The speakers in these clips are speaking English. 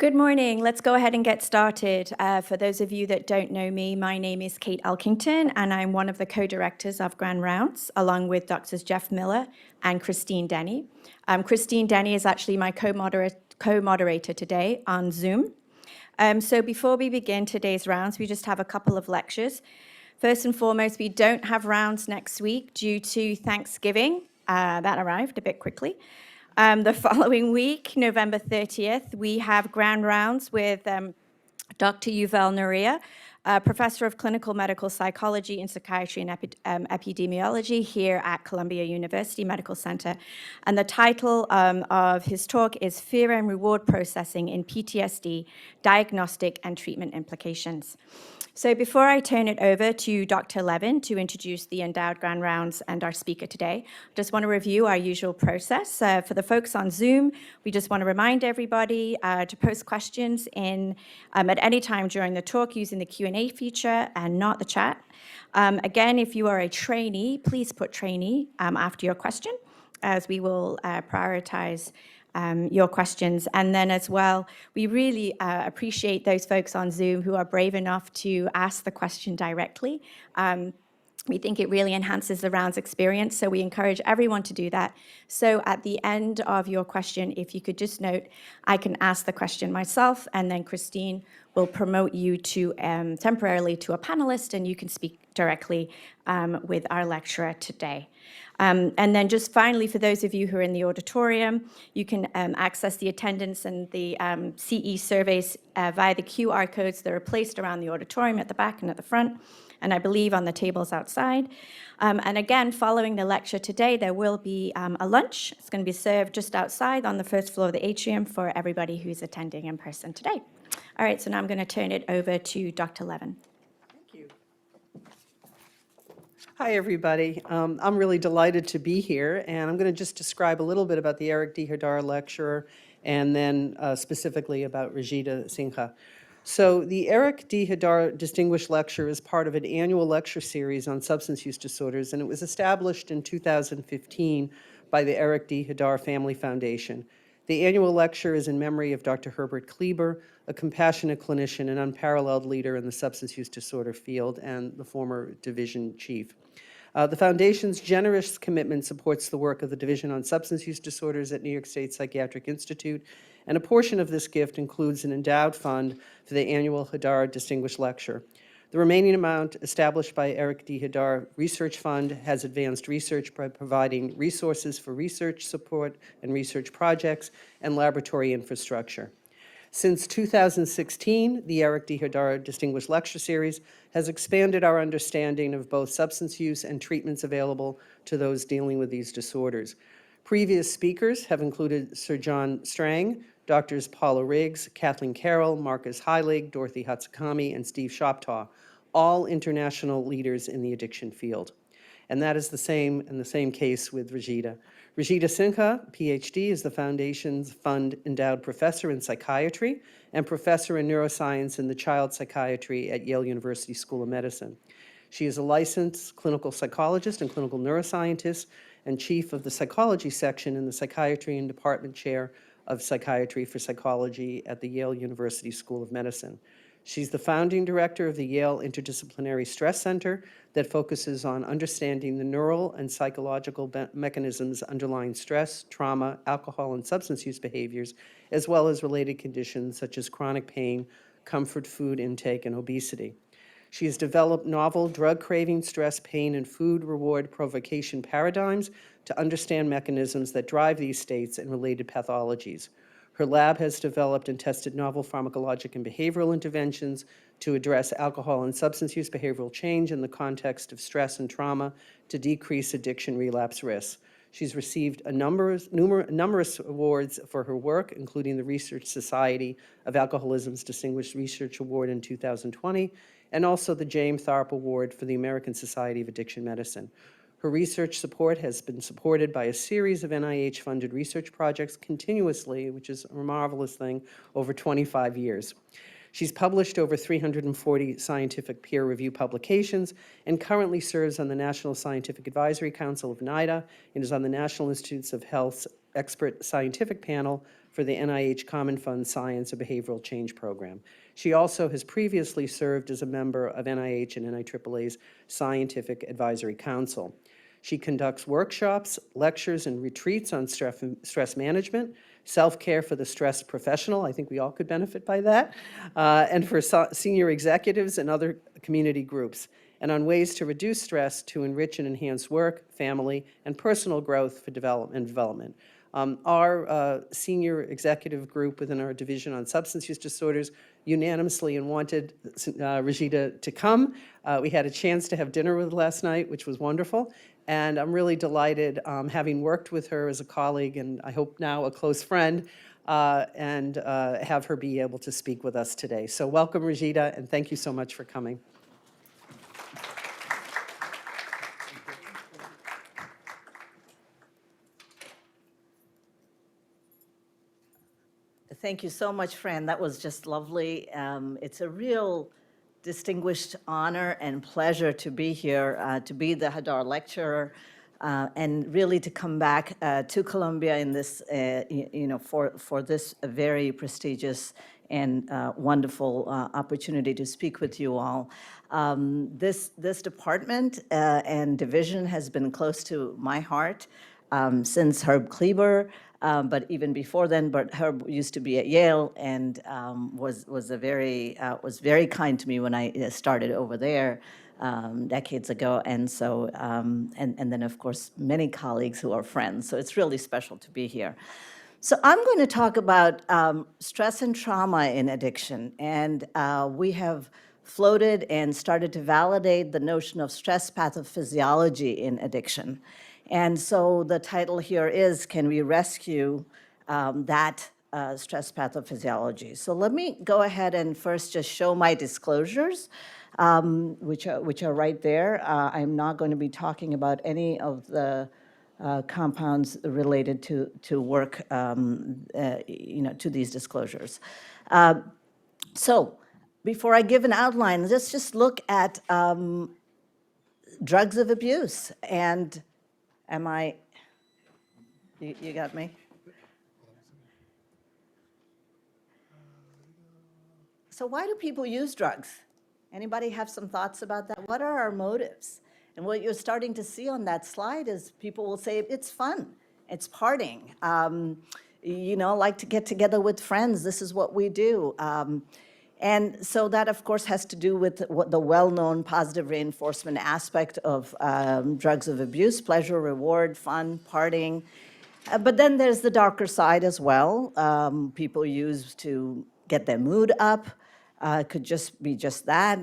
Good morning. Let's go ahead and get started. For those of you that don't know me, my name is Kate Elkington, and I'm one of the co-directors of Grand Rounds, along with Drs. Jeff Miller and Christine Denny. Christine Denny is actually my co-moderator today on Zoom. So before we begin today's rounds, we just have a couple of lectures. First and foremost, we don't have rounds next week due to Thanksgiving. That arrived a bit quickly. The following week, November 30th, we have Grand Rounds with Dr. Yuval Nuria, Professor of Clinical Medical Psychology and Psychiatry and Epidemiology here at Columbia University Medical Center. And the title of his talk is Fear and Reward Processing in PTSD, Diagnostic and Treatment Implications. So before I turn it over to Dr. Levin to introduce the Endowed Grand Rounds and our speaker today, I just want to review our usual process. For the folks on Zoom, we just want to remind everybody to post questions in at any time during the talk using the Q&A feature and not the chat. Again, if you are a trainee, please put trainee after your question, as we will prioritize your questions. And then as well, we really appreciate those folks on Zoom who are brave enough to ask the question directly. We think it really enhances the rounds experience, so we encourage everyone to do that. So at the end of your question, if you could just note, I can ask the question myself, and then Christine will promote you to temporarily to a panelist, and you can speak directly with our lecturer today. And then just finally, for those of you who are in the auditorium, you can access the attendance and the CE surveys via the QR codes that are placed around the auditorium at the back and at the front, and I believe on the tables outside. And again, following the lecture today, there will be a lunch. It's going to be served just outside on the first floor of the atrium for everybody who's attending in person today. All right, so now I'm going to turn it over to Dr. Levin. Hi, everybody. I'm really delighted to be here, and I'm going to just describe a little bit about the Eric D. Hadar lecturer and then specifically about Rajita Sinha. So the Eric D. Hadar Distinguished Lecture is part of an annual lecture series on substance use disorders, and it was established in 2015 by the Eric D. Hadar Family Foundation. The annual lecture is in memory of Dr. Herbert Kleber, a compassionate clinician and unparalleled leader in the substance use disorder field and the former division chief. The Foundation's generous commitment supports the work of the Division on Substance Use Disorders at New York State Psychiatric Institute, and a portion of this gift includes an endowed fund for the annual Hadar Distinguished Lecture. The remaining amount, established by Eric D. Hadar Research Fund, has advanced research by providing resources for research support and research projects and laboratory infrastructure. Since 2016, the Eric D. Hadar Distinguished Lecture Series has expanded our understanding of both substance use and treatments available to those dealing with these disorders. Previous speakers have included Sir John Strang, Drs. Paula Riggs, Kathleen Carroll, Marcus Heilig, Dorothy Hatsukami, and Steve Shoptaw, all international leaders in the addiction field. And that is the same case with Rajita. Rajita Sinha, PhD, is the Foundation's Fund Endowed Professor in Psychiatry and Professor in Neuroscience in the Child Psychiatry at Yale University School of Medicine. She is a licensed clinical psychologist and clinical neuroscientist and chief of the psychology section in the Psychiatry and Department Chair of Psychiatry for Psychology at the Yale University School of Medicine. She's the founding director of the Yale Interdisciplinary Stress Center that focuses on understanding the neural and psychological mechanisms underlying stress, trauma, alcohol, and substance use behaviors, as well as related conditions such as chronic pain, comfort food intake, and obesity. She has developed novel drug craving, stress, pain, and food reward provocation paradigms to understand mechanisms that drive these states and related pathologies. Her lab has developed and tested novel pharmacologic and behavioral interventions to address alcohol and substance use behavioral change in the context of stress and trauma to decrease addiction relapse risks. She's received numerous awards for her work, including the Research Society of Alcoholism's Distinguished Research Award in 2020, and also the James Tharp Award for the American Society of Addiction Medicine. Her research support has been supported by a series of NIH-funded research projects continuously, which is a marvelous thing, over 25 years. She's published over 340 scientific peer review publications and currently serves on the National Scientific Advisory Council of NIDA and is on the National Institutes of Health's expert scientific panel for the NIH Common Fund Science and Behavioral Change Program. She also has previously served as a member of NIH and NIAAA's Scientific Advisory Council. She conducts workshops, lectures, and retreats on stress management, self-care for the stressed professional, I think we all could benefit by that, and for senior executives and other community groups, and on ways to reduce stress to enrich and enhance work, family, and personal growth for development. Our senior executive group within our division on substance use disorders unanimously and wanted Rajita to come. We had a chance to have dinner with her last night, which was wonderful. And I'm really delighted, having worked with her as a colleague and I hope now a close friend, and have her be able to speak with us today. So welcome, Rajita, and thank you so much for coming. Thank you so much, Fran. That was just lovely. It's a real distinguished honor and pleasure to be here, to be the Hadar lecturer, and really to come back to Columbia in this, for this very prestigious and wonderful opportunity to speak with you all. This department and division has been close to my heart since Herb Kleber. But even before then, but Herb used to be at Yale and was very kind to me when I started over there decades ago, and so and then of course many colleagues who are friends. So it's really special to be here. So I'm going to talk about stress and trauma in addiction, and we have floated and started to validate the notion of stress pathophysiology in addiction. And so the title here is, can we rescue that stress pathophysiology? So let me go ahead and first just show my disclosures, which are right there. I'm not going to be talking about any of the compounds related to work, to these disclosures. So before I give an outline, let's just look at drugs of abuse. And am I, you got me? So why do people use drugs? Anybody have some thoughts about that? What are our motives? And what you're starting to see on that slide is people will say, it's fun, it's partying. Like to get together with friends, this is what we do. And so that, of course, has to do with the well-known positive reinforcement aspect of drugs of abuse: pleasure, reward, fun, partying. But then there's the darker side as well. People use to get their mood up. Could just be just that,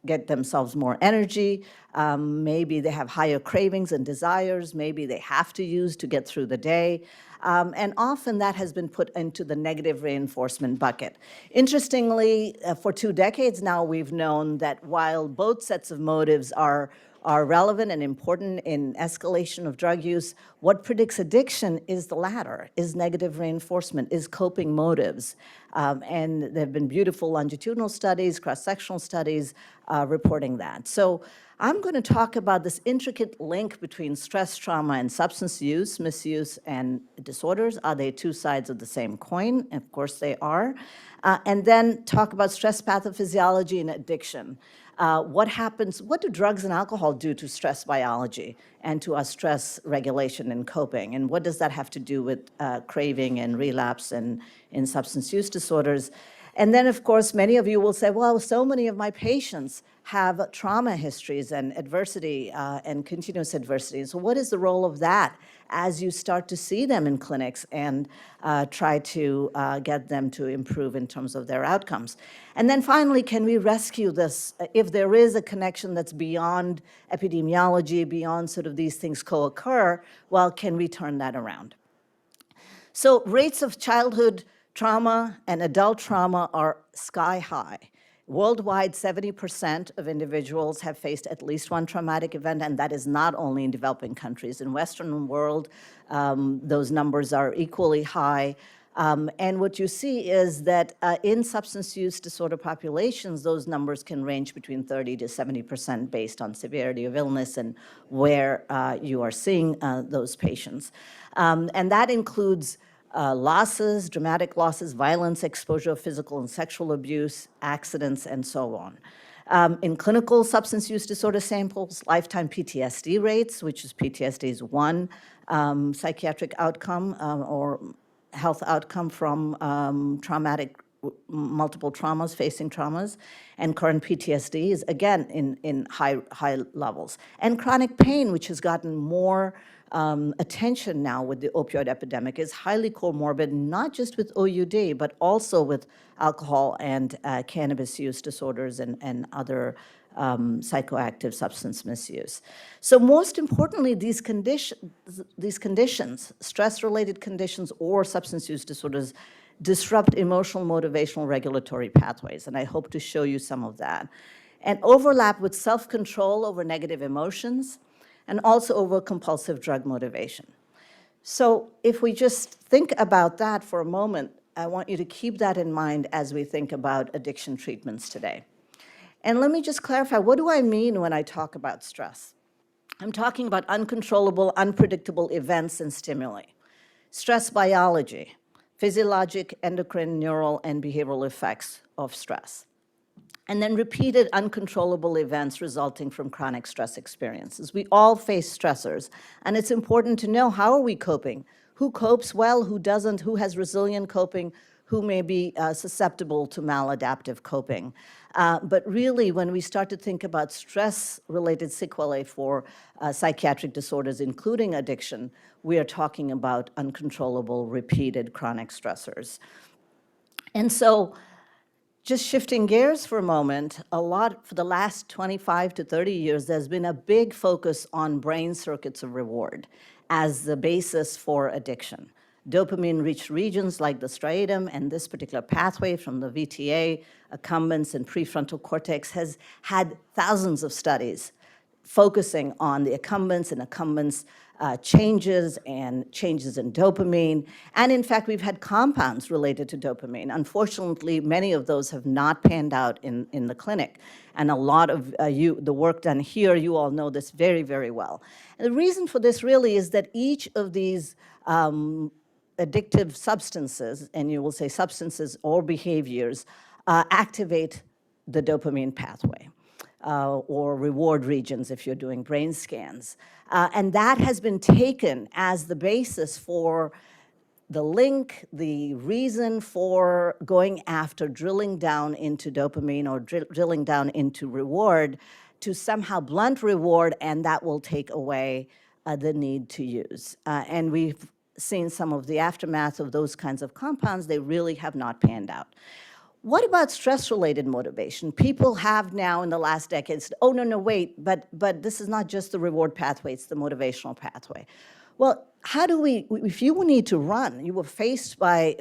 get themselves more energy. Maybe they have higher cravings and desires. Maybe they have to use to get through the day. And often that has been put into the negative reinforcement bucket. Interestingly, for 2 decades now, we've known that while both sets of motives are relevant and important in escalation of drug use, what predicts addiction is the latter, is negative reinforcement, is coping motives. And there have been beautiful longitudinal studies, cross-sectional studies reporting that. So I'm going to talk about this intricate link between stress, trauma, and substance use, misuse, and disorders. Are they two sides of the same coin? Of course they are. And then talk about stress pathophysiology and addiction. What happens, what do drugs and alcohol do to stress biology and to our stress regulation and coping? And what does that have to do with craving and relapse and in substance use disorders? And then, of course, many of you will say, well, so many of my patients have trauma histories and adversity and continuous adversity. So what is the role of that as you start to see them in clinics and try to get them to improve in terms of their outcomes? And then finally, can we rescue this? If there is a connection that's beyond epidemiology, beyond sort of these things co-occur, well, can we turn that around? So rates of childhood trauma and adult trauma are sky high. Worldwide, 70% of individuals have faced at least one traumatic event, and that is not only in developing countries. In Western world, those numbers are equally high. And what you see is that in substance use disorder populations, those numbers can range between 30 to 70% based on severity of illness and where you are seeing those patients. And that includes losses, dramatic losses, violence, exposure of physical and sexual abuse, accidents, and so on. In clinical substance use disorder samples, lifetime PTSD rates, which is PTSD is one psychiatric outcome or health outcome from multiple traumas, facing traumas, and current PTSD is, again, in high levels. And chronic pain, which has gotten more attention now with the opioid epidemic, is highly comorbid, not just with OUD, but also with alcohol and cannabis use disorders and other psychoactive substance misuse. So most importantly, these conditions, stress-related conditions or substance use disorders, disrupt emotional, motivational, regulatory pathways, and I hope to show you some of that, and overlap with self-control over negative emotions, and also over compulsive drug motivation. So if we just think about that for a moment, I want you to keep that in mind as we think about addiction treatments today. And let me just clarify, what do I mean when I talk about stress? I'm talking about uncontrollable, unpredictable events and stimuli. Stress biology, physiologic, endocrine, neural, and behavioral effects of stress. And then repeated uncontrollable events resulting from chronic stress experiences. We all face stressors, and it's important to know, how are we coping? Who copes well, who doesn't, who has resilient coping, who may be susceptible to maladaptive coping. But really, when we start to think about stress-related sequelae for psychiatric disorders, including addiction, we are talking about uncontrollable, repeated chronic stressors. And so, just shifting gears for a moment, for the last 25 to 30 years, there's been a big focus on brain circuits of reward as the basis for addiction. Dopamine-rich regions like the striatum and this particular pathway from the VTA, accumbens, and prefrontal cortex has had thousands of studies focusing on the accumbens and accumbens changes and changes in dopamine. And in fact, we've had compounds related to dopamine. Unfortunately, many of those have not panned out in the clinic. And a lot of the work done here, you all know this very, very well. And the reason for this really is that each of these addictive substances, and you will say substances or behaviors, activate the dopamine pathway. Or reward regions if you're doing brain scans. And that has been taken as the basis for the link, the reason for going after drilling down into dopamine or drilling down into reward to somehow blunt reward, and that will take away the need to use. And we've seen some of the aftermath of those kinds of compounds. They really have not panned out. What about stress-related motivation? People have now in the last decade said, oh, no, wait, but this is not just the reward pathway, it's the motivational pathway. Well, how do we, if you need to run, you were faced by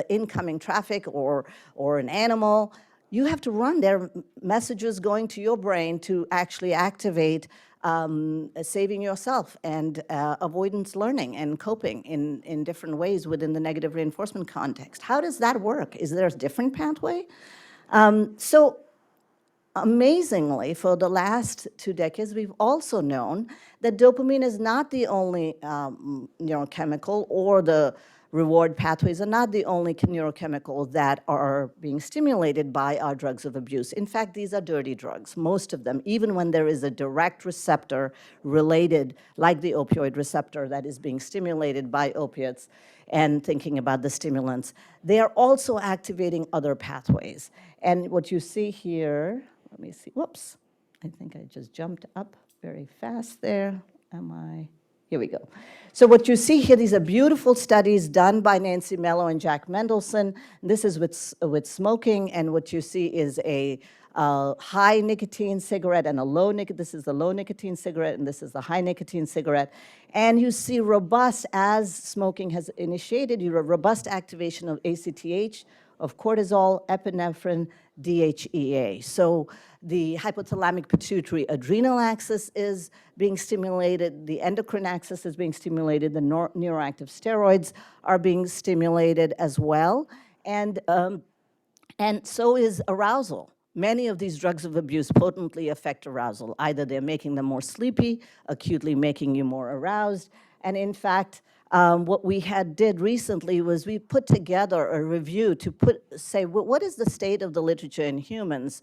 incoming traffic or an animal, you have to run. There are messages going to your brain to actually activate saving yourself and avoidance learning and coping in different ways within the negative reinforcement context. How does that work? Is there a different pathway? So amazingly, for the last 2 decades, we've also known that dopamine is not the only neurochemical, or the reward pathways are not the only neurochemicals that are being stimulated by our drugs of abuse. In fact, these are dirty drugs, most of them, even when there is a direct receptor related, like the opioid receptor that is being stimulated by opiates, and thinking about the stimulants. They are also activating other pathways. And what you see here, let me see, whoops, I think I just jumped up very fast there. Here we go. So what you see here, these are beautiful studies done by Nancy Mello and Jack Mendelson. This is with smoking, and what you see is a high nicotine cigarette and a low nicotine. This is the low nicotine cigarette, and this is the high nicotine cigarette. And you see robust, as smoking has initiated, you have robust activation of ACTH of cortisol, epinephrine, DHEA. So the hypothalamic pituitary adrenal axis is being stimulated, the endocrine axis is being stimulated, the neuroactive steroids are being stimulated as well, and so is arousal. Many of these drugs of abuse potently affect arousal. Either they're making them more sleepy, acutely making you more aroused, and in fact, what we did recently was we put together a review to say, well, what is the state of the literature in humans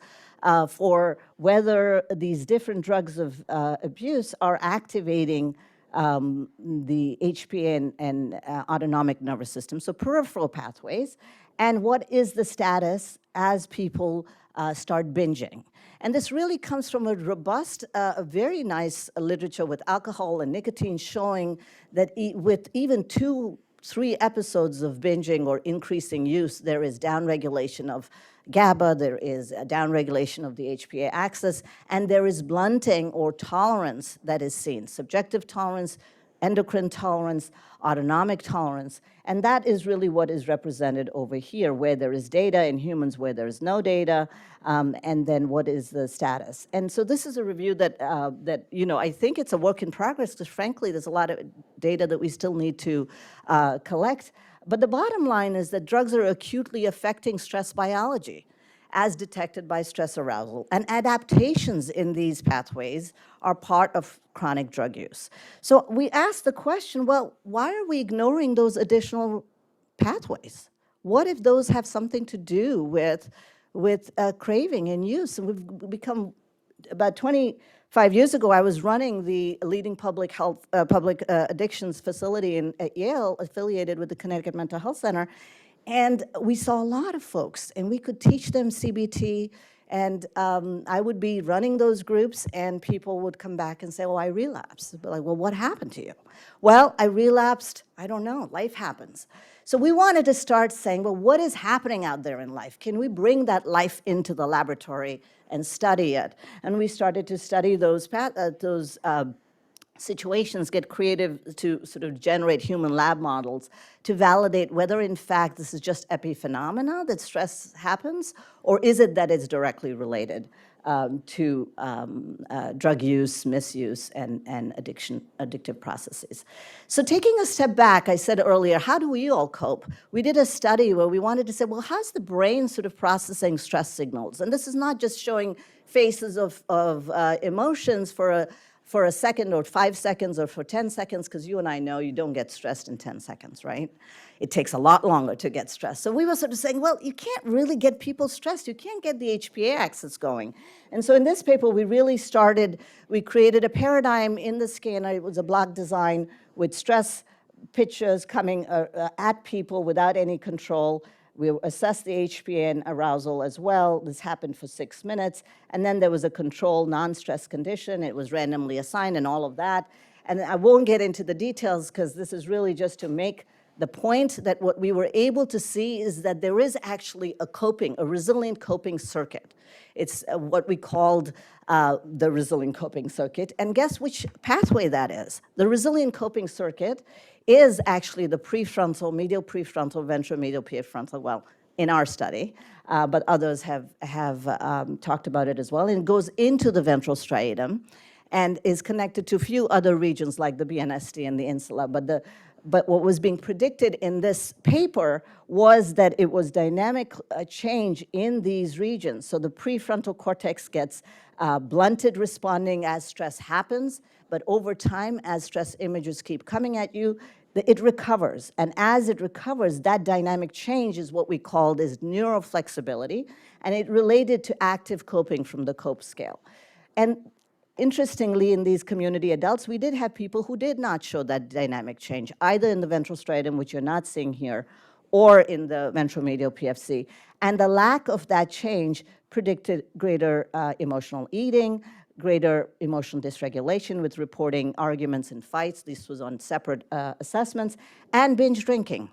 for whether these different drugs of abuse are activating the HPA and autonomic nervous system, so peripheral pathways, and what is the status as people start binging. And this really comes from a robust, very nice literature with alcohol and nicotine showing that with even 2-3 episodes of binging or increasing use, there is downregulation of GABA, there is a downregulation of the HPA axis, and there is blunting or tolerance that is seen, subjective tolerance, endocrine tolerance, autonomic tolerance, and that is really what is represented over here, where there is data in humans, where there is no data, and then what is the status. And so this is a review that, I think it's a work in progress, because frankly, there's a lot of data that we still need to collect. But the bottom line is that drugs are acutely affecting stress biology, as detected by stress arousal. And adaptations in these pathways are part of chronic drug use. So we asked the question, well, why are we ignoring those additional pathways? What if those have something to do with craving and use? And we've become, about 25 years ago, I was running the leading public addictions facility at Yale, affiliated with the Connecticut Mental Health Center. And we saw a lot of folks, and we could teach them CBT, and I would be running those groups, and people would come back and say, oh, I relapsed. I'd be like, well, what happened to you? Well, I relapsed, I don't know, life happens. So we wanted to start saying, well, what is happening out there in life? Can we bring that life into the laboratory and study it? And we started to study those situations, get creative to sort of generate human lab models to validate whether in fact this is just epiphenomena that stress happens, or is it that it's directly related to drug use, misuse, and addictive processes. So taking a step back, I said earlier, how do we all cope? We did a study where we wanted to say, well, how's the brain sort of processing stress signals? And this is not just showing faces of emotions for a second or 5 seconds or for 10 seconds, because you and I know you don't get stressed in 10 seconds, right? It takes a lot longer to get stressed. So we were sort of saying, well, you can't really get people stressed. You can't get the HPA axis going. And so in this paper, we created a paradigm in the scanner. It was a block design with stress pictures coming at people without any control. We assessed the HPA and arousal as well. This happened for 6 minutes. And then there was a control non-stress condition. It was randomly assigned and all of that. And I won't get into the details because this is really just to make the point that what we were able to see is that there is actually a resilient coping circuit. It's what we called the resilient coping circuit. And guess which pathway that is? The resilient coping circuit is actually the prefrontal, medial prefrontal, ventromedial prefrontal, well, in our study, but others have talked about it as well. And it goes into the ventral striatum and is connected to a few other regions like the BNSD and the insula. But what was being predicted in this paper was that it was dynamic change in these regions. So the prefrontal cortex gets blunted responding as stress happens, but over time, as stress images keep coming at you, it recovers. And as it recovers, that dynamic change is what we called as neuroflexibility, and it related to active coping from the COPE scale. And interestingly, in these community adults, we did have people who did not show that dynamic change, either in the ventral striatum, which you're not seeing here, or in the ventromedial PFC. And the lack of that change predicted greater emotional eating, greater emotional dysregulation with reporting arguments and fights. This was on separate assessments, and binge drinking.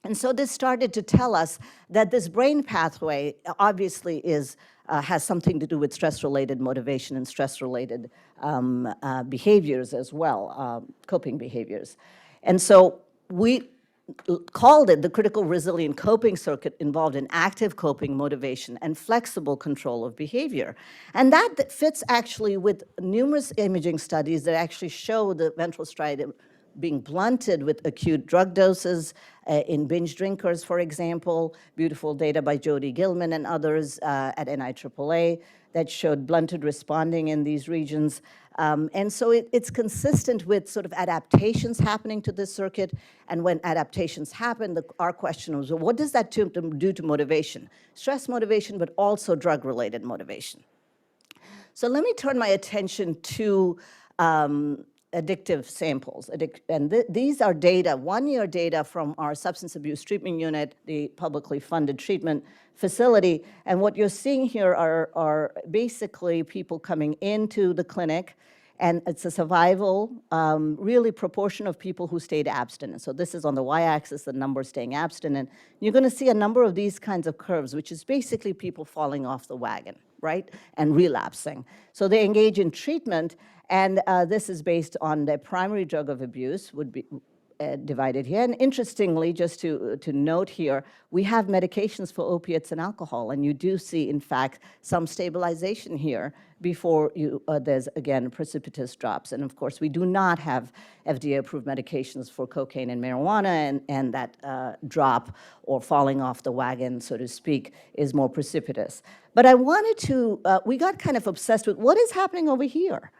And so this started to tell us that this brain pathway obviously has something to do with stress-related motivation and stress-related behaviors as well, coping behaviors. And so we called it the critical resilient coping circuit, involved in active coping, motivation, and flexible control of behavior. And that fits actually with numerous imaging studies that actually show the ventral striatum being blunted with acute drug doses in binge drinkers, for example. Beautiful data by Jody Gilman and others at NIAAA that showed blunted responding in these regions. And so it's consistent with sort of adaptations happening to this circuit. And when adaptations happen, our question was, well, what does that do to motivation? Stress motivation, but also drug-related motivation. So let me turn my attention to addictive samples. And these are data, one-year data from our substance abuse treatment unit, the publicly funded treatment facility. And what you're seeing here are basically people coming into the clinic, and it's a survival, really proportion of people who stayed abstinent. So this is on the y-axis, the number staying abstinent. You're going to see a number of these kinds of curves, which is basically people falling off the wagon, right, and relapsing. So they engage in treatment, and this is based on their primary drug of abuse, would be divided here. And interestingly, just to note here, we have medications for opiates and alcohol, and you do see, in fact, some stabilization here before there's, again, precipitous drops. And of course, we do not have FDA-approved medications for cocaine and marijuana, and that drop or falling off the wagon, so to speak, is more precipitous. But I wanted to, we got kind of obsessed with what is happening over here.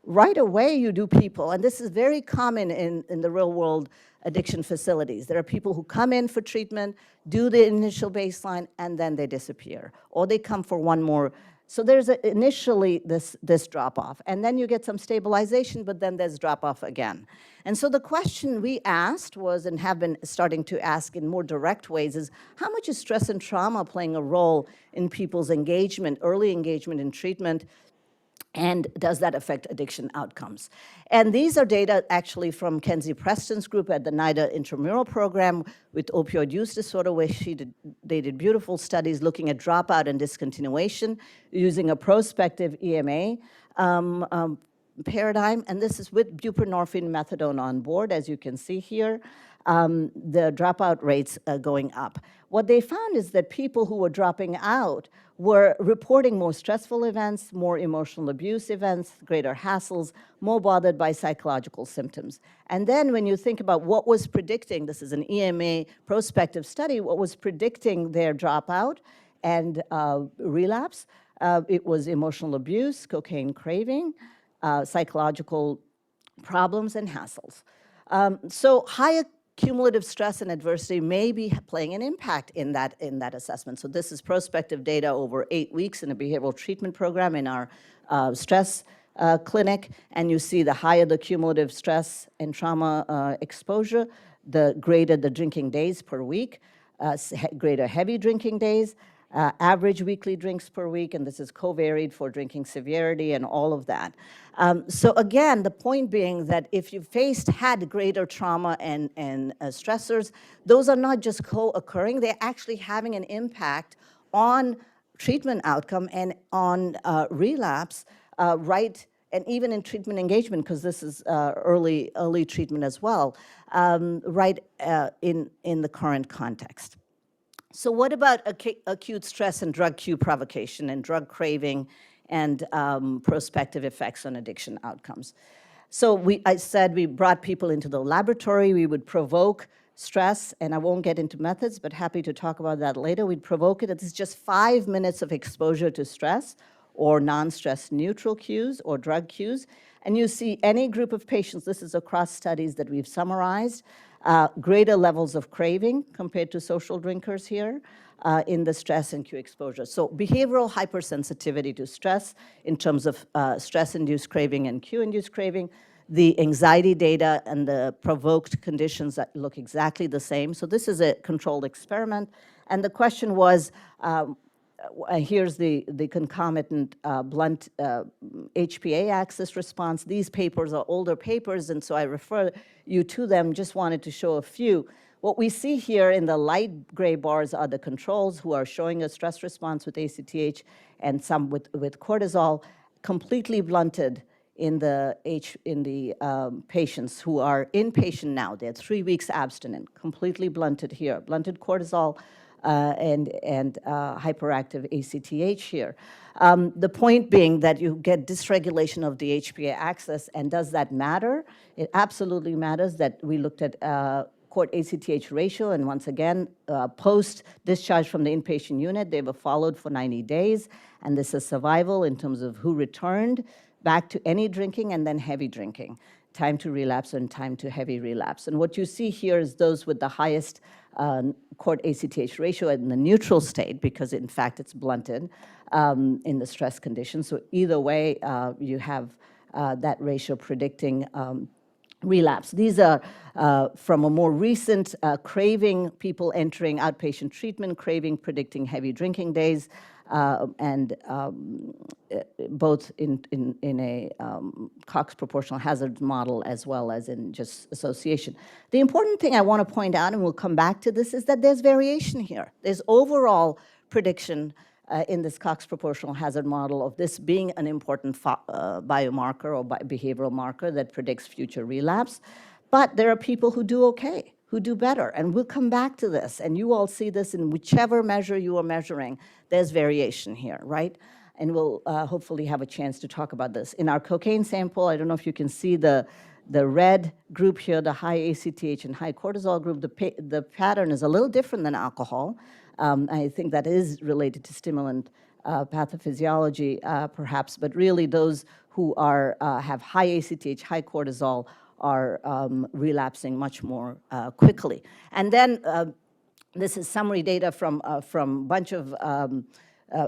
Right away, you do people, and this is very common in the real world addiction facilities. There are people who come in for treatment, do the initial baseline, and then they disappear. Or they come for one more. So there's initially this drop-off, and then you get some stabilization, but then there's drop-off again. And so the question we asked was, and have been starting to ask in more direct ways, is how much is stress and trauma playing a role in people's engagement, early engagement in treatment, and does that affect addiction outcomes? And these are data actually from Kenzie Preston's group at the NIDA intramural program with opioid use disorder, where they did beautiful studies looking at dropout and discontinuation using a prospective EMA paradigm. And this is with buprenorphine methadone on board, as you can see here. The dropout rates going up. What they found is that people who were dropping out were reporting more stressful events, more emotional abuse events, greater hassles, more bothered by psychological symptoms. And then when you think about what was predicting, this is an EMA prospective study, what was predicting their dropout and relapse, it was emotional abuse, cocaine craving, psychological problems, and hassles. So higher cumulative stress and adversity may be playing an impact in that assessment. So this is prospective data over 8 weeks in a behavioral treatment program in our stress clinic, and you see the higher the cumulative stress and trauma exposure, the greater the drinking days per week, greater heavy drinking days, average weekly drinks per week, and this is covaried for drinking severity and all of that. So again, the point being that if you had greater trauma and stressors, those are not just co-occurring, they're actually having an impact on treatment outcome and on relapse, right, and even in treatment engagement, because this is early treatment as well, right, in the current context. So what about acute stress and drug cue provocation and drug craving and prospective effects on addiction outcomes? So I said we brought people into the laboratory. We would provoke stress, and I won't get into methods, but happy to talk about that later. We'd provoke it. It's just 5 minutes of exposure to stress or non-stress neutral cues or drug cues. And you see any group of patients, this is across studies that we've summarized, greater levels of craving compared to social drinkers here in the stress and cue exposure. So behavioral hypersensitivity to stress in terms of stress-induced craving and cue-induced craving, the anxiety data and the provoked conditions that look exactly the same. So this is a controlled experiment. And the question was, here's the concomitant blunt HPA axis response. These papers are older papers, and so I refer you to them. Just wanted to show a few. What we see here in the light gray bars are the controls who are showing a stress response with ACTH and some with cortisol, completely blunted in the patients who are inpatient now. They're 3 weeks abstinent, completely blunted here, blunted cortisol and hyperactive ACTH here. The point being that you get dysregulation of the HPA axis, and does that matter? It absolutely matters. That we looked at court ACTH ratio, and once again, post-discharge from the inpatient unit, they were followed for 90 days, and this is survival in terms of who returned back to any drinking and then heavy drinking, time to relapse and time to heavy relapse. And what you see here is those with the highest court ACTH ratio in the neutral state, because in fact it's blunted in the stress condition. So either way, you have that ratio predicting relapse. These are from a more recent craving, people entering outpatient treatment, craving predicting heavy drinking days, and both in a Cox proportional hazard model as well as in just association. The important thing I want to point out, and we'll come back to this, is that there's variation here. There's overall prediction in this Cox proportional hazard model of this being an important biomarker or behavioral marker that predicts future relapse. But there are people who do okay, who do better. And we'll come back to this. And you all see this in whichever measure you are measuring, there's variation here, right? And we'll hopefully have a chance to talk about this. In our cocaine sample, I don't know if you can see the red group here, the high ACTH and high cortisol group, the pattern is a little different than alcohol. I think that is related to stimulant pathophysiology, perhaps, but really those who have high ACTH, high cortisol, are relapsing much more quickly. And then this is summary data from a bunch of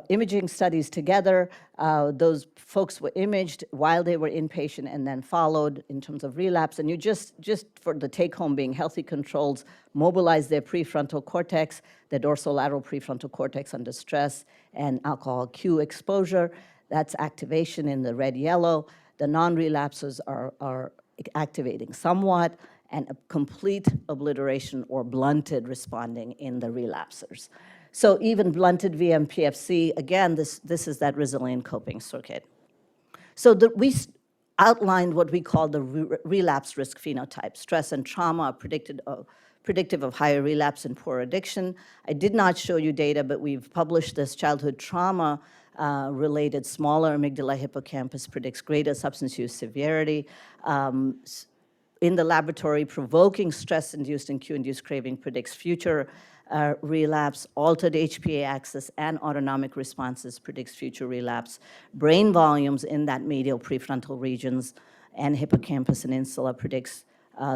imaging studies together. Those folks were imaged while they were inpatient and then followed in terms of relapse. And you just for the take-home being healthy controls, mobilize their prefrontal cortex, their dorsolateral prefrontal cortex under stress and alcohol cue exposure. That's activation in the red-yellow. The non-relapsers are activating somewhat, and a complete obliteration or blunted responding in the relapsers. So even blunted VMPFC, again, this is that resilient coping circuit. So we outlined what we call the relapse risk phenotype. Stress and trauma are predictive of higher relapse and poor addiction. I did not show you data, but we've published this childhood trauma related smaller amygdala hippocampus predicts greater substance use severity. In the laboratory, provoking stress-induced and cue-induced craving predicts future relapse. Altered HPA axis and autonomic responses predicts future relapse. Brain volumes in that medial prefrontal regions and hippocampus and insula predicts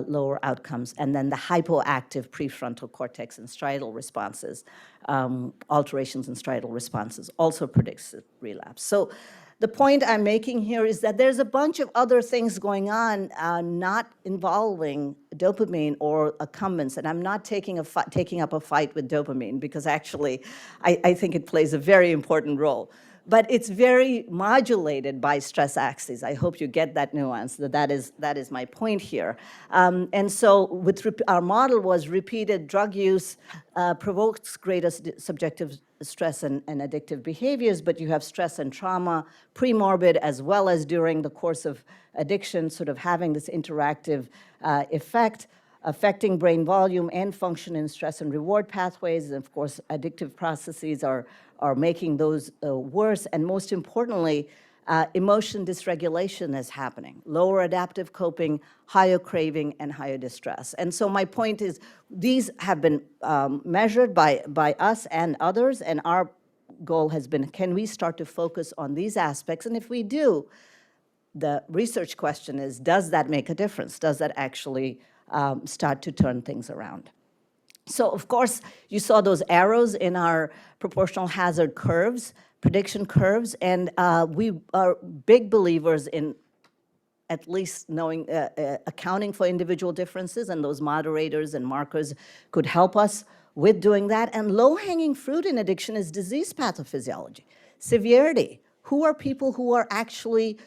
lower outcomes. And then the hypoactive prefrontal cortex and striatal responses, alterations in striatal responses, also predicts relapse. So the point I'm making here is that there's a bunch of other things going on not involving dopamine or accumbens, and I'm not taking up a fight with dopamine, because actually I think it plays a very important role. But it's very modulated by stress axes. I hope you get that nuance, that is my point here. And so our model was repeated drug use provokes greater subjective stress and addictive behaviors, but you have stress and trauma, premorbid as well as during the course of addiction, sort of having this interactive effect, affecting brain volume and function in stress and reward pathways. And of course, addictive processes are making those worse. And most importantly, emotion dysregulation is happening. Lower adaptive coping, higher craving, and higher distress. And so my point is, these have been measured by us and others, and our goal has been, can we start to focus on these aspects? And if we do, the research question is, does that make a difference? Does that actually start to turn things around? So of course, you saw those arrows in our proportional hazard curves, prediction curves, and we are big believers in at least knowing, accounting for individual differences, and those moderators and markers could help us with doing that. And low-hanging fruit in addiction is disease pathophysiology, severity. Who are people who are actually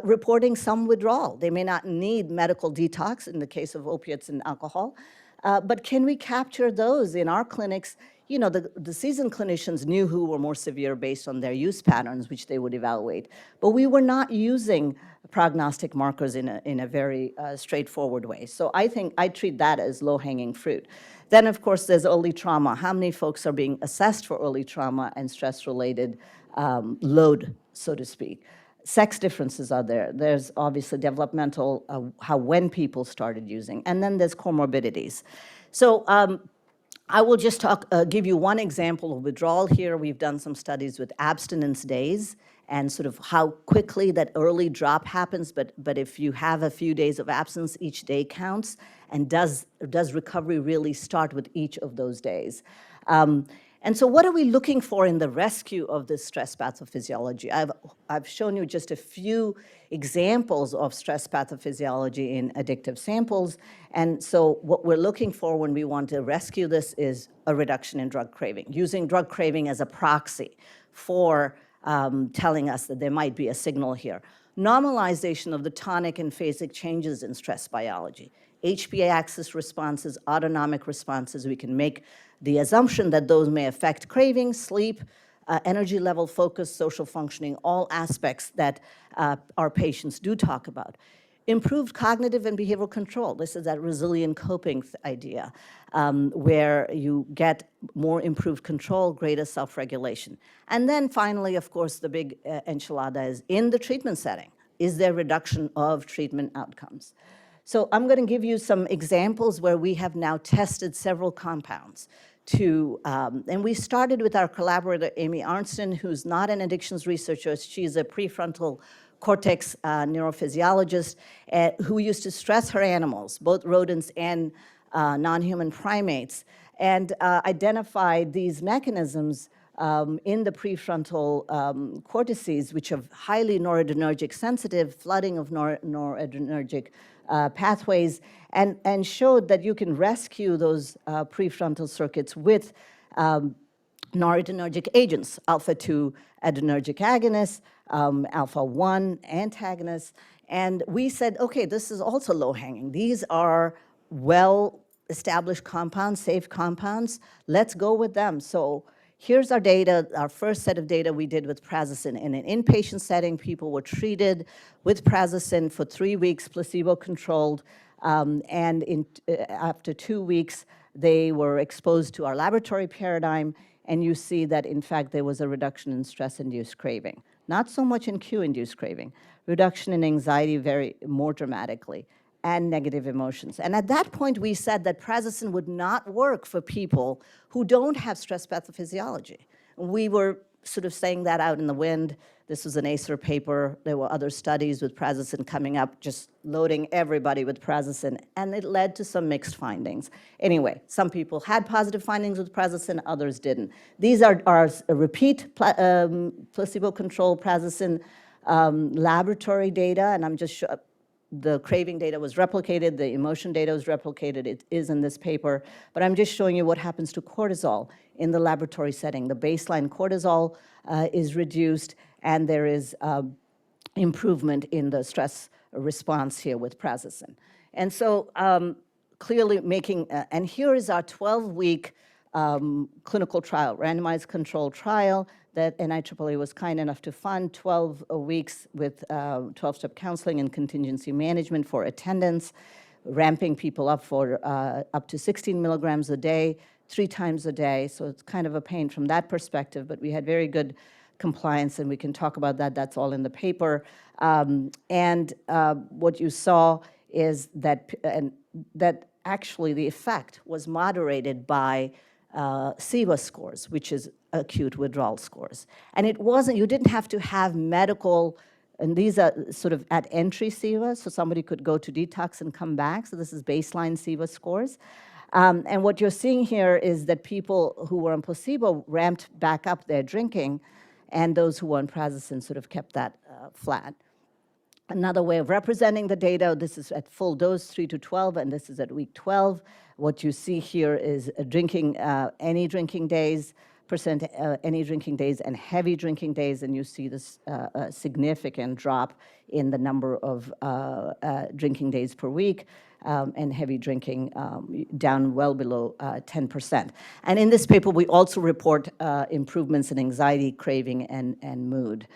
reporting some withdrawal? They may not need medical detox in the case of opiates and alcohol, But can we capture those in our clinics? You know, the seasoned clinicians knew who were more severe based on their use patterns, which they would evaluate. But we were not using prognostic markers in a very straightforward way. So I think I treat that as low-hanging fruit. Then, of course, there's early trauma. How many folks are being assessed for early trauma and stress-related load, so to speak? Sex differences are there. There's obviously developmental, when people started using. And then there's comorbidities. So I will just give you one example of withdrawal here. We've done some studies with abstinence days and sort of how quickly that early drop happens. But if you have a few days of absence, each day counts. And does recovery really start with each of those days? And so what are we looking for in the rescue of this stress pathophysiology? I've shown you just a few examples of stress pathophysiology in addictive samples. And so what we're looking for when we want to rescue this is a reduction in drug craving, using drug craving as a proxy for telling us that there might be a signal here. Normalization of the tonic and phasic changes in stress biology. HPA axis responses, autonomic responses, we can make the assumption that those may affect craving, sleep, energy level, focus, social functioning, all aspects that our patients do talk about. Improved cognitive and behavioral control. This is that resilient coping idea, where you get more improved control, greater self-regulation. And then finally, of course, the big enchilada is in the treatment setting. Is there reduction of treatment outcomes? So I'm going to give you some examples where we have now tested several compounds and we started with our collaborator, Amy Arnsten, who's not an addictions researcher. She's a prefrontal cortex neurophysiologist who used to stress her animals, both rodents and non-human primates, and identified these mechanisms in the prefrontal cortices, which are highly noradrenergic sensitive, flooding of noradrenergic pathways, and showed that you can rescue those prefrontal circuits with noradrenergic agents, alpha-2 adrenergic agonists, alpha-1 antagonists. And we said, okay, this is also low-hanging. These are well-established compounds, safe compounds. Let's go with them. So here's our data, our first set of data we did with Prazosin. In an inpatient setting, people were treated with Prazosin for 3 weeks, placebo-controlled, and after 2 weeks, they were exposed to our laboratory paradigm, and you see that, in fact, there was a reduction in stress-induced craving. Not so much in cue-induced craving, reduction in anxiety more dramatically, and negative emotions. And at that point, we said that Prazosin would not work for people who don't have stress pathophysiology. We were sort of saying that out in the wind. This was an Acer paper. There were other studies with Prazosin coming up, just loading everybody with Prazosin, and it led to some mixed findings. Anyway, some people had positive findings with Prazosin, others didn't. These are our repeat placebo-controlled Prazosin laboratory data, and I'm just the craving data was replicated, the emotion data was replicated, it is in this paper, but I'm just showing you what happens to cortisol in the laboratory setting. The baseline cortisol is reduced, and there is improvement in the stress response here with Prazosin. And so clearly making, and here is our 12-week clinical trial, randomized controlled trial that NIAAA was kind enough to fund, 12 weeks with 12-step counseling and contingency management for attendance, ramping people up for up to 16 milligrams a day, 3 times a day. So it's kind of a pain from that perspective, but we had very good compliance, and we can talk about that. That's all in the paper. What you saw is that, that actually the effect was moderated by SIVA scores, which is acute withdrawal scores. And it wasn't, you didn't have to have medical, and these are sort of at entry SIVA, so somebody could go to detox and come back. So this is baseline SIVA scores. And what you're seeing here is that people who were on placebo ramped back up their drinking, and those who were on Prazosin sort of kept that flat. Another way of representing the data, this is at full dose, 3 to 12, and this is at week 12. What you see here is drinking, any drinking days, any drinking days, and heavy drinking days, and you see this significant drop in the number of drinking days per week. and heavy drinking down well below 10%. And in this paper, we also report improvements in anxiety, craving, and mood.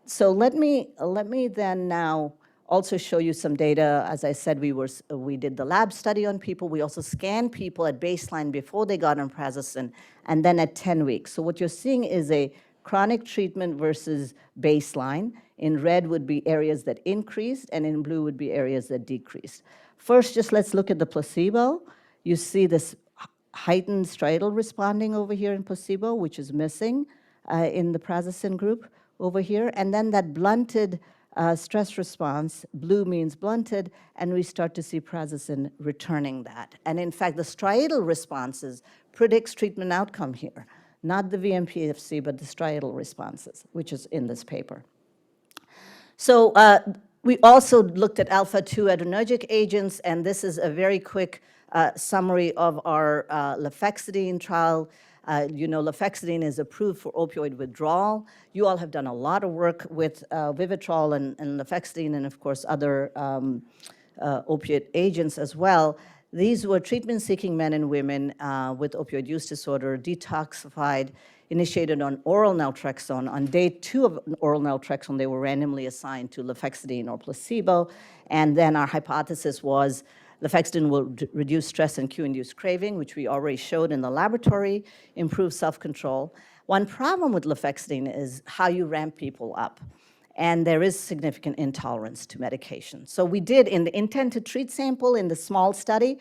So let me then now also show you some data. As I said, we did the lab study on people. We also scanned people at baseline before they got on Prazosin, and then at 10 weeks. So what you're seeing is a chronic treatment versus baseline. In red would be areas that increased, and in blue would be areas that decreased. First, just let's look at the placebo. You see this heightened striatal responding over here in placebo, which is missing in the Prazosin group over here. And then that blunted stress response, blue means blunted, and we start to see Prazosin returning that. And in fact, the striatal responses predicts treatment outcome here, not the VMPFC, but the striatal responses, which is in this paper. So we also looked at alpha-2 adrenergic agents, and this is a very quick summary of our Lofexidine trial. You know, Lofexidine is approved for opioid withdrawal. You all have done a lot of work with Vivitrol and Lofexidine, and of course other opiate agents as well. These were treatment-seeking men and women with opioid use disorder, detoxified, initiated on oral naltrexone. On day 2 of oral naltrexone, they were randomly assigned to Lofexidine or placebo. And then our hypothesis was Lofexidine will reduce stress and cue-induced craving, which we already showed in the laboratory, improve self-control. One problem with Lofexidine is how you ramp people up. And there is significant intolerance to medication. So we did, in the intent to treat sample in the small study,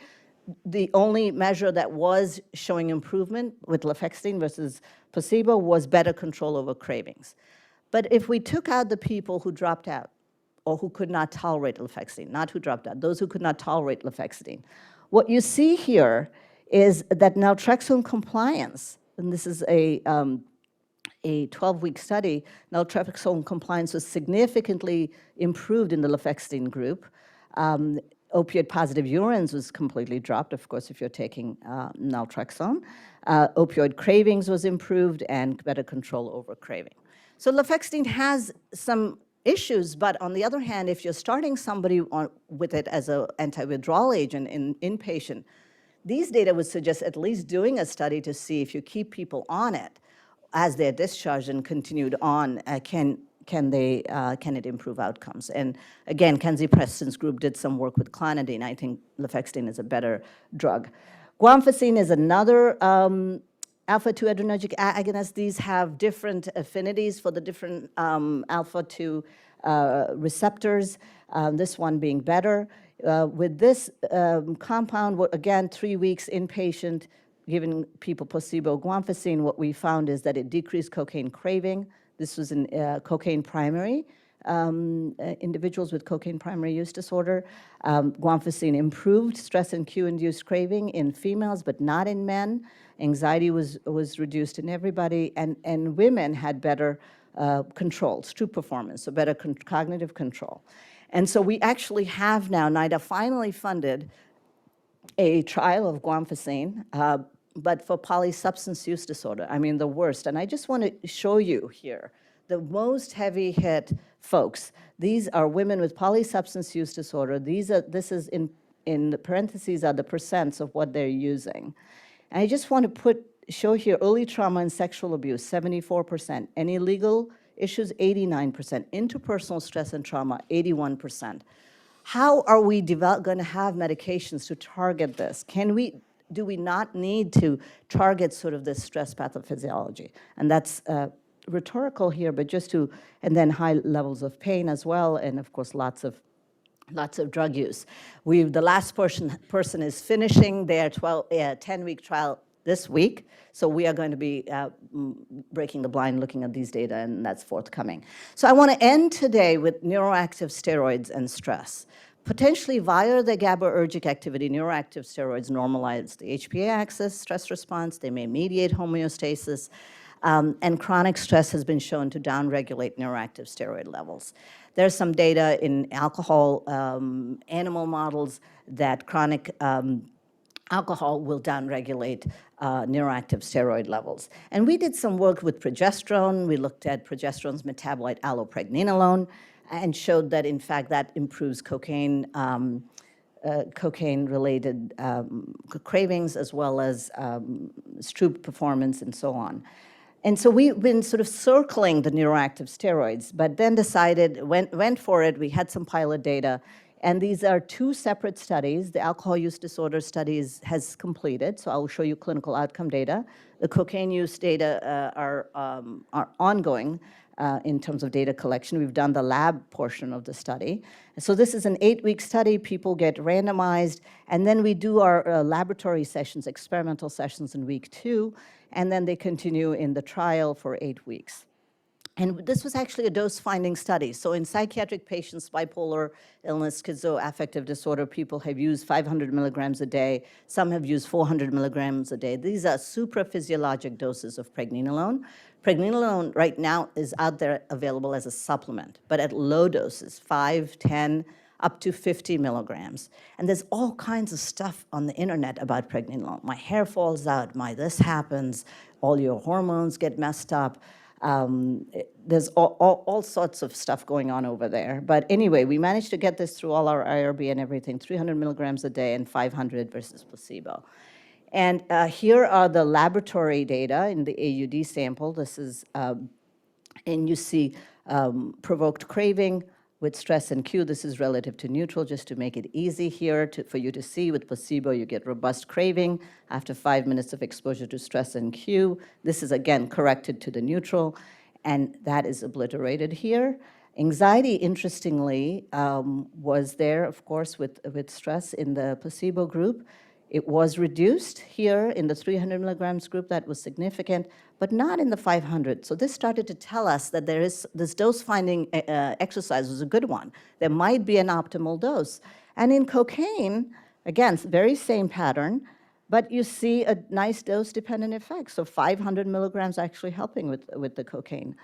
the only measure that was showing improvement with Lofexidine versus placebo was better control over cravings. But if we took out the people who dropped out or who could not tolerate Lofexidine, not who dropped out, those who could not tolerate Lofexidine, what you see here is that naltrexone compliance, and this is a 12-week study, naltrexone compliance was significantly improved in the Lofexidine group. Opioid-positive urines was completely dropped, of course, if you're taking naltrexone. Opioid cravings was improved and better control over craving. So Lofexidine has some issues, but on the other hand, if you're starting somebody with it as an anti-withdrawal agent in inpatient, these data would suggest at least doing a study to see if you keep people on it as they're discharged and continued on, can it improve outcomes? And again, Kenzie Preston's group did some work with clonidine. I think Lofexidine is a better drug. Guanfacine is another alpha-2 adrenergic agonist. These have different affinities for the different alpha-2 receptors, this one being better. With this compound, again, 3 weeks inpatient, giving people placebo guanfacine, what we found is that it decreased cocaine craving. This was in cocaine primary, individuals with cocaine primary use disorder. Guanfacine improved stress and cue-induced craving in females, but not in men. Anxiety was reduced in everybody, and women had better controls, true performance, so better cognitive control. And so we actually have now, NIDA finally funded a trial of Guanfacine, but for polysubstance use disorder, I mean the worst. And I just want to show you here the most heavy hit folks. These are women with polysubstance use disorder. This is in the parentheses are the percents of what they're using. And I just want to show here early trauma and sexual abuse, 74%. Any legal issues, 89%. Interpersonal stress and trauma, 81%. How are we going to have medications to target this? Do we not need to target sort of this stress pathophysiology? And that's rhetorical here, but and then high levels of pain as well, and of course lots of drug use. The last person is finishing their 10-week trial this week, so we are going to be breaking the blind, looking at these data, and that's forthcoming. So I want to end today with neuroactive steroids and stress. Potentially via the GABAergic activity, neuroactive steroids normalize the HPA axis stress response. They may mediate homeostasis, and chronic stress has been shown to downregulate neuroactive steroid levels. There's some data in alcohol animal models that chronic alcohol will downregulate neuroactive steroid levels. And we did some work with progesterone. We looked at progesterone's metabolite allopregnenolone and showed that, in fact, that improves cocaine cocaine-related cravings, as well as Stroop performance and so on. And so we've been sort of circling the neuroactive steroids, but then decided, went for it. We had some pilot data. And these are two separate studies. The alcohol use disorder studies has completed, so I will show you clinical outcome data. The cocaine use data are ongoing in terms of data collection. We've done the lab portion of the study. So this is an 8-week study. People get randomized, and then we do our laboratory sessions, experimental sessions in week 2, and then they continue in the trial for 8 weeks. And this was actually a dose-finding study. So in psychiatric patients, bipolar illness, schizoaffective disorder, people have used 500 milligrams a day. Some have used 400 milligrams a day. These are supraphysiologic doses of pregnenolone. Pregnenolone right now is out there available as a supplement, but at low doses, 5, 10, up to 50 milligrams. And there's all kinds of stuff on the internet about pregnenolone. My hair falls out, this happens, all your hormones get messed up. There's all sorts of stuff going on over there. But anyway, we managed to get this through all our IRB and everything, 300 milligrams a day and 500 versus placebo. And here are the laboratory data in the AUD sample. This is, and you see provoked craving with stress and cue. This is relative to neutral, just to make it easy here for you to see. With placebo, you get robust craving after 5 minutes of exposure to stress and cue. This is, again, corrected to the neutral, and that is obliterated here. Anxiety, interestingly, was there, of course, with stress in the placebo group. It was reduced here in the 300 milligrams group. That was significant, but not in the 500. So this started to tell us that there is this dose-finding exercise was a good one. There might be an optimal dose. And in cocaine, again, very same pattern, but you see a nice dose-dependent effect. So 500 milligrams actually helping with the cocaine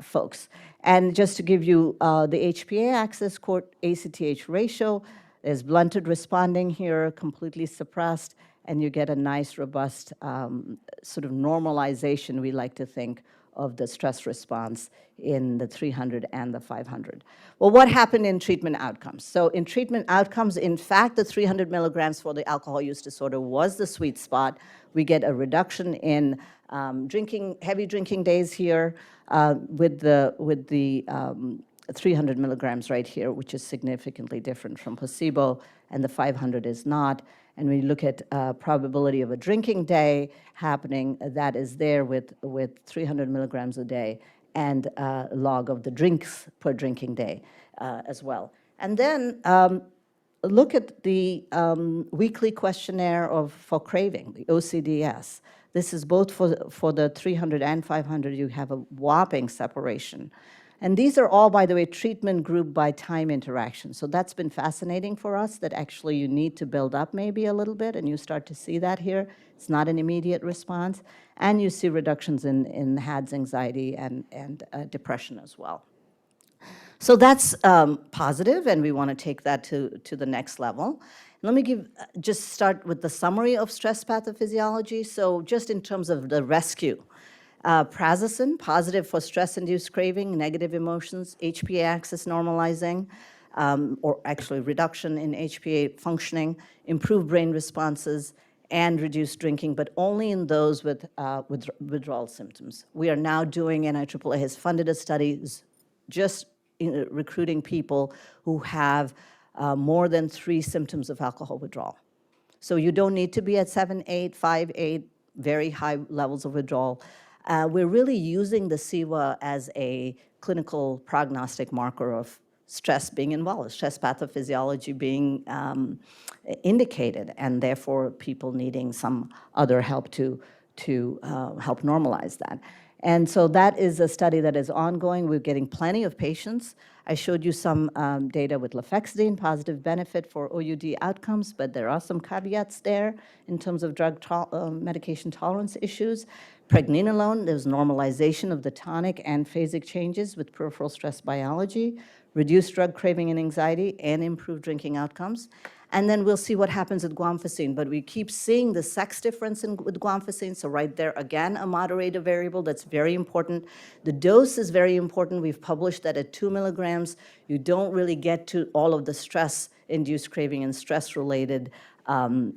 folks. And just to give you the HPA axis, ACTH ratio, there's blunted responding here, completely suppressed, and you get a nice, robust sort of normalization, we like to think, of the stress response in the 300 and the 500. Well, what happened in treatment outcomes? So in treatment outcomes, in fact, the 300 milligrams for the alcohol use disorder was the sweet spot. We get a reduction in heavy drinking days here with the 300 milligrams right here, which is significantly different from placebo, and the 500 is not. And we look at probability of a drinking day happening, that is there with 300 milligrams a day, and log of the drinks per drinking day as well. And then look at the weekly questionnaire for craving, the OCDS. This is both for the 300 and 500, you have a whopping separation. And these are all, by the way, treatment group by time interaction. So that's been fascinating for us, that actually you need to build up maybe a little bit, and you start to see that here. It's not an immediate response. And you see reductions in HADS, anxiety, and depression as well. So that's positive, and we want to take that to the next level. Let me just start with the summary of stress pathophysiology. So just in terms of the rescue. Prazosin, positive for stress-induced craving, negative emotions, HPA axis normalizing, or actually reduction in HPA functioning, improved brain responses, and reduced drinking, but only in those with withdrawal symptoms. We are now doing, and IAAA has funded a study just recruiting people who have more than 3 symptoms of alcohol withdrawal. So you don't need to be at 7, 8, 5, 8, very high levels of withdrawal. We're really using the CIWA as a clinical prognostic marker of stress being involved, stress pathophysiology being indicated, and therefore people needing some other help to help normalize that. And so that is a study that is ongoing. We're getting plenty of patients. I showed you some data with Lofexidine, positive benefit for OUD outcomes, but there are some caveats there in terms of drug medication tolerance issues. Pregnenolone, there's normalization of the tonic and phasic changes with peripheral stress biology, reduced drug craving and anxiety, and improved drinking outcomes. And then we'll see what happens with Guanfacine. But we keep seeing the sex difference with Guanfacine. So right there, again, a moderator variable that's very important. The dose is very important. We've published that at 2 milligrams, you don't really get to all of the stress-induced craving and stress-related,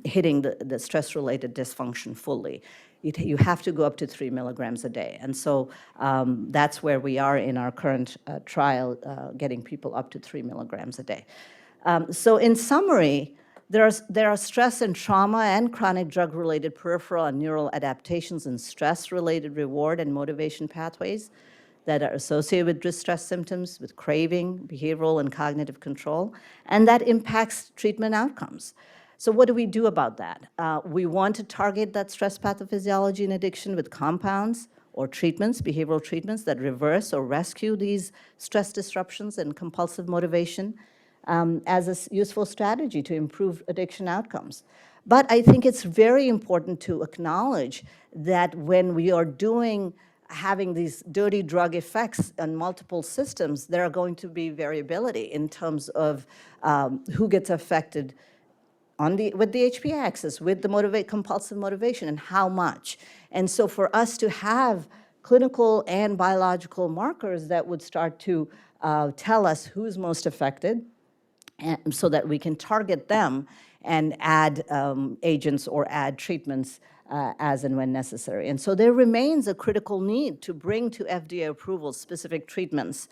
hitting the stress-related dysfunction fully. You have to go up to 3 milligrams a day. And so that's where we are in our current trial, getting people up to 3 milligrams a day. So in summary, there are stress and trauma and chronic drug-related peripheral and neural adaptations and stress-related reward and motivation pathways that are associated with distress symptoms, with craving, behavioral and cognitive control, and that impacts treatment outcomes. So what do we do about that? We want to target that stress pathophysiology in addiction with compounds or treatments, behavioral treatments that reverse or rescue these stress disruptions and compulsive motivation as a useful strategy to improve addiction outcomes. But I think it's very important to acknowledge that when we are having these dirty drug effects on multiple systems, there are going to be variability in terms of who gets affected with the HPA axis, with the compulsive motivation, and how much. And so for us to have clinical and biological markers that would start to tell us who's most affected, and so that we can target them and add agents or add treatments as and when necessary. And so there remains a critical need to bring to FDA approval specific treatments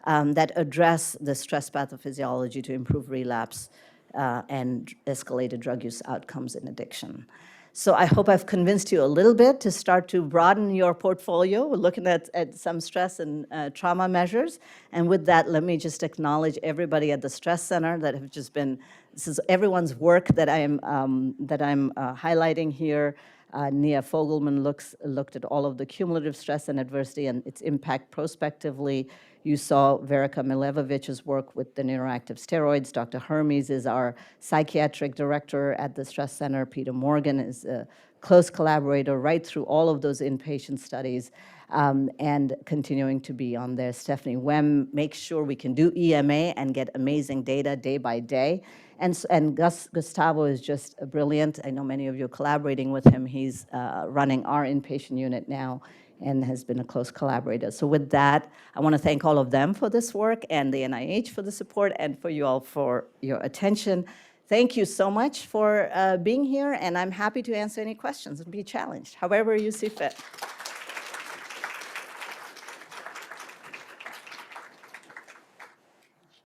that address the stress pathophysiology to improve relapse and escalated drug use outcomes in addiction. So I hope I've convinced you a little bit to start to broaden your portfolio. We're looking at some stress and trauma measures. And with that, let me just acknowledge everybody at the Stress Center that have just been, this is everyone's work that I'm highlighting here. Nia Fogelman looked at all of the cumulative stress and adversity and its impact prospectively. You saw Verica Milevovich's work with the neuroactive steroids. Dr. Hermes is our psychiatric director at the Stress Center. Peter Morgan is a close collaborator right through all of those inpatient studies and continuing to be on there. Stephanie Wem makes sure we can do EMA and get amazing data day by day. And Gustavo is just brilliant. I know many of you are collaborating with him. He's running our inpatient unit now and has been a close collaborator. So with that, I want to thank all of them for this work and the NIH for the support and for you all for your attention. Thank you so much for being here, and I'm happy to answer any questions and be challenged, however you see fit.